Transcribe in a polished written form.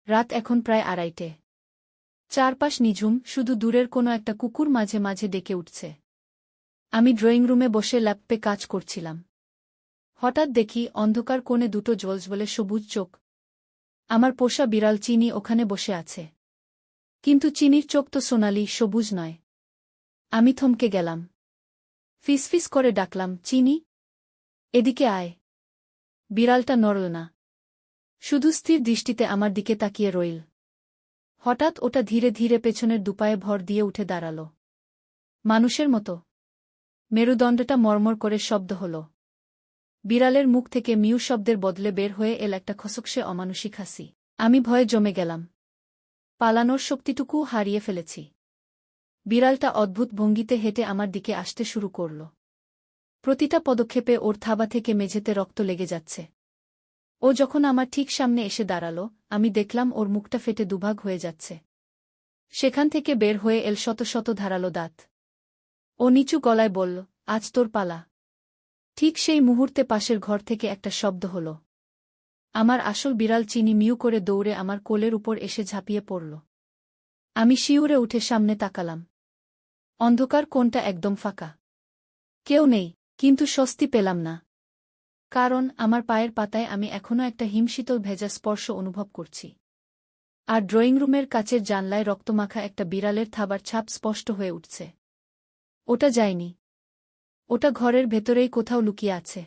রাত এখন প্রায় 2:30। চারপাশ নিঝুম, শুধু দূরের কোনো একটা কুকুর মাঝে মাঝে ডেকে উঠছে। আমি ড্রয়িং রুমে বসে ল্যাপটপে কাজ করছিলাম। হঠাৎ দেখি অন্ধকার কোণে দুটো জ্বলজ্বলে সবুজ চোখ। আমার পোষা বিড়াল চিনি ওখানে বসে আছে। কিন্তু চিনির চোখ তো সোনালি, সবুজ নয়। আমি থমকে গেলাম। ফিসফিস করে ডাকলাম, চিনি, এদিকে আয়। বিড়ালটা নড়ল না, শুধু স্থির দৃষ্টিতে আমার দিকে তাকিয়ে রইল। হঠাৎ ওটা ধীরে ধীরে পেছনের দুপায়ে ভর দিয়ে উঠে দাঁড়াল। মানুষের মতো। মেরুদণ্ডটা মর্মর করে শব্দ হল। বিড়ালের মুখ থেকে মিউ শব্দের বদলে বের হয়ে এল একটা খসখসে অমানুষিক হাসি। আমি ভয়ে জমে গেলাম। পালানোর শক্তিটুকুও হারিয়ে ফেলেছি। বিড়ালটা অদ্ভুত ভঙ্গিতে হেঁটে আমার দিকে আসতে শুরু করল। প্রতিটা পদক্ষেপে ওর থাবা থেকে মেঝেতে রক্ত লেগে যাচ্ছে। ও যখন আমার ঠিক সামনে এসে দাঁড়াল, আমি দেখলাম ওর মুখটা ফেটে দুভাগ হয়ে যাচ্ছে। সেখান থেকে বের হয়ে এল শত শত ধারালো দাঁত। ও নিচু গলায় বলল, আজ তোর পালা। ঠিক সেই মুহূর্তে পাশের ঘর থেকে একটা শব্দ হল। আমার আসল বিড়াল চিনি মিউ করে দৌড়ে আমার কোলের উপর এসে ঝাঁপিয়ে পড়ল। আমি শিউরে উঠে সামনে তাকালাম। অন্ধকার কোণটা একদম ফাঁকা। কেউ নেই, কিন্তু স্বস্তি পেলাম না। কারণ আমার পায়ের পাতায় আমি এখনও একটা হিমশীতল ভেজা স্পর্শ অনুভব করছি। আর ড্রয়িং রুমের কাচের জানলায় রক্তমাখা একটা বিড়ালের থাবার ছাপ স্পষ্ট হয়ে উঠছে। ওটা যায়নি। ওটা ঘরের ভেতরেই কোথাও লুকিয়ে আছে।